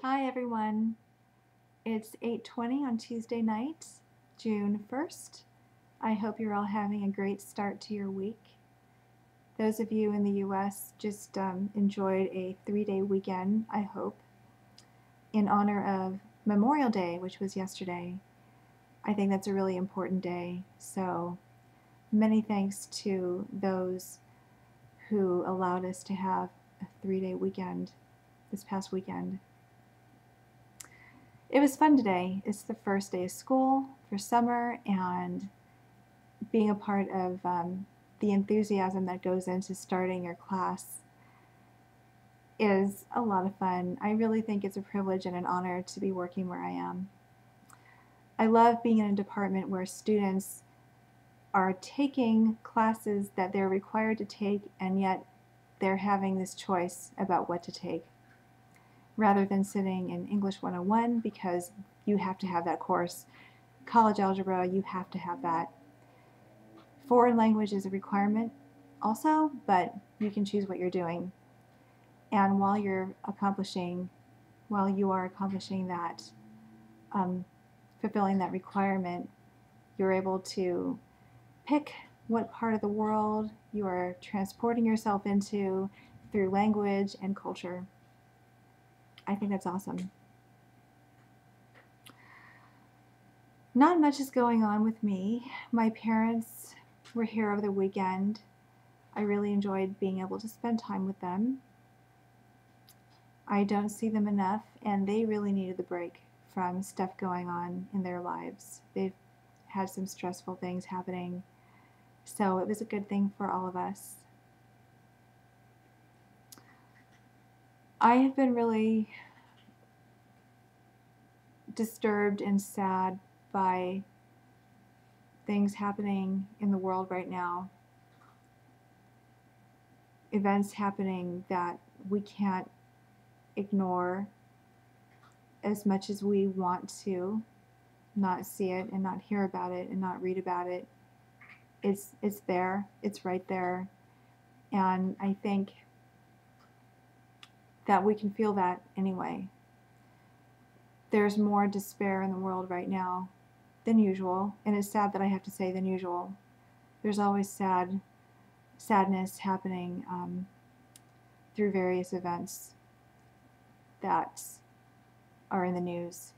Hi everyone. It's 8:20 on Tuesday night, June 1st. I hope you're all having a great start to your week. Those of you in the US just enjoyed a 3-day weekend, I hope, in honor of Memorial Day, which was yesterday. I think that's a really important day, so many thanks to those who allowed us to have a 3-day weekend this past weekend. It was fun today. It's the first day of school for summer, and being a part of the enthusiasm that goes into starting your class is a lot of fun. I really think it's a privilege and an honor to be working where I am. I love being in a department where students are taking classes that they're required to take, and yet they're having this choice about what to take, rather than sitting in English 101 because you have to have that course. College algebra, you have to have that. Foreign language is a requirement also, but you can choose what you're doing. And while you are accomplishing that, fulfilling that requirement, you're able to pick what part of the world you are transporting yourself into through language and culture. I think that's awesome. Not much is going on with me. My parents were here over the weekend. I really enjoyed being able to spend time with them. I don't see them enough, and they really needed the break from stuff going on in their lives. They've had some stressful things happening, so it was a good thing for all of us. I have been really disturbed and sad by things happening in the world right now. Events happening that we can't ignore as much as we want to not see it and not hear about it and not read about it. It's there, it's right there, and I think that we can feel that anyway. There's more despair in the world right now than usual, and it's sad that I have to say than usual. There's always sadness happening through various events that are in the news.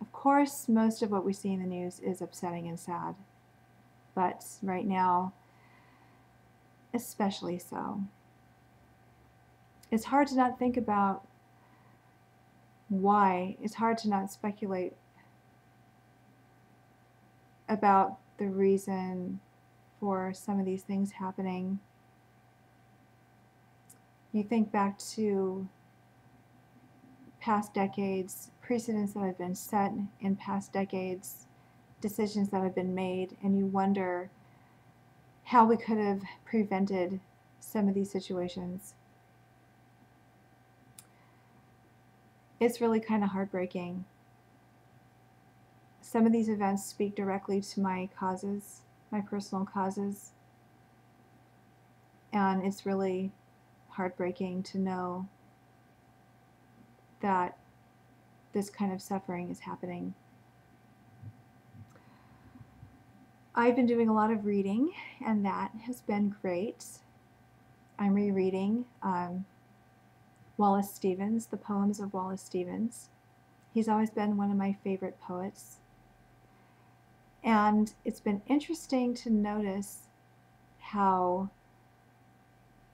Of course, most of what we see in the news is upsetting and sad, but right now, especially so. It's hard to not think about why. It's hard to not speculate about the reason for some of these things happening. You think back to past decades, precedents that have been set in past decades, decisions that have been made, and you wonder how we could have prevented some of these situations. It's really kind of heartbreaking. Some of these events speak directly to my causes, my personal causes, and it's really heartbreaking to know that this kind of suffering is happening. I've been doing a lot of reading, and that has been great. I'm rereading Wallace Stevens, the poems of Wallace Stevens. He's always been one of my favorite poets. And it's been interesting to notice how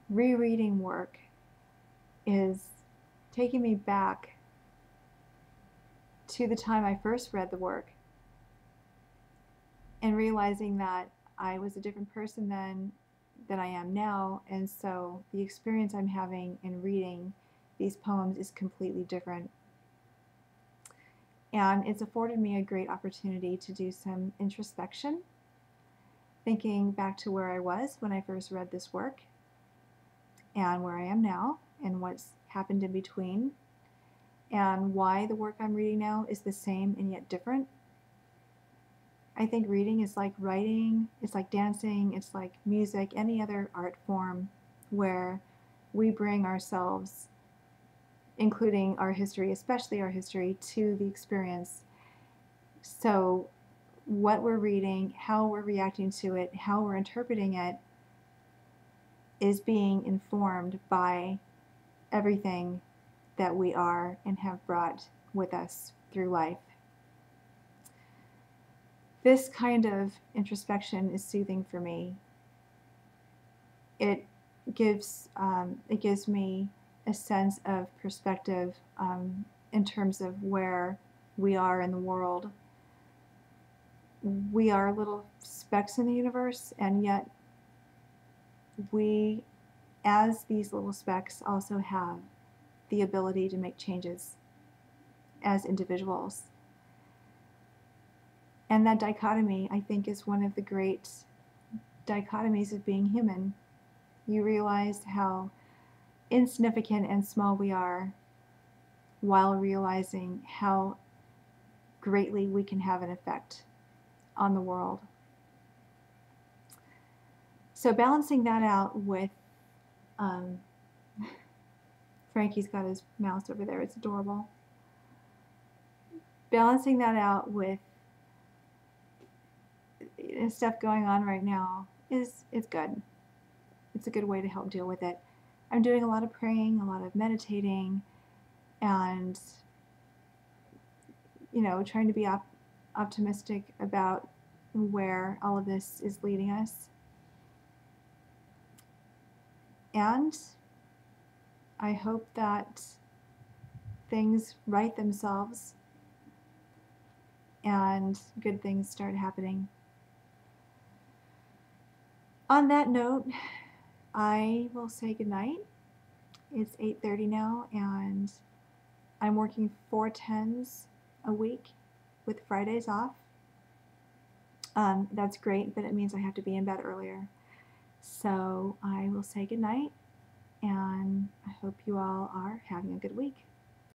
rereading work is taking me back to the time I first read the work and realizing that I was a different person then than I am now, and so the experience I'm having in reading these poems is completely different. And it's afforded me a great opportunity to do some introspection, thinking back to where I was when I first read this work and where I am now and what's happened in between, and why the work I'm reading now is the same and yet different. I think reading is like writing, it's like dancing, it's like music, any other art form where we bring ourselves including our history, especially our history, to the experience. So what we're reading, how we're reacting to it, how we're interpreting it is being informed by everything that we are and have brought with us through life. This kind of introspection is soothing for me. It gives me a sense of perspective in terms of where we are in the world. We are little specks in the universe, and yet we, as these little specks, also have the ability to make changes as individuals. And that dichotomy, I think, is one of the great dichotomies of being human. You realize how insignificant and small we are, while realizing how greatly we can have an effect on the world. So balancing that out with, Frankie's got his mouse over there, it's adorable. Balancing that out with stuff going on right now it's good. It's a good way to help deal with it. I'm doing a lot of praying, a lot of meditating, and trying to be optimistic about where all of this is leading us. And I hope that things right themselves and good things start happening. On that note, I will say goodnight. It's 8:30 now, and I'm working 4 10s a week with Fridays off. That's great, but it means I have to be in bed earlier. So I will say goodnight, and I hope you all are having a good week.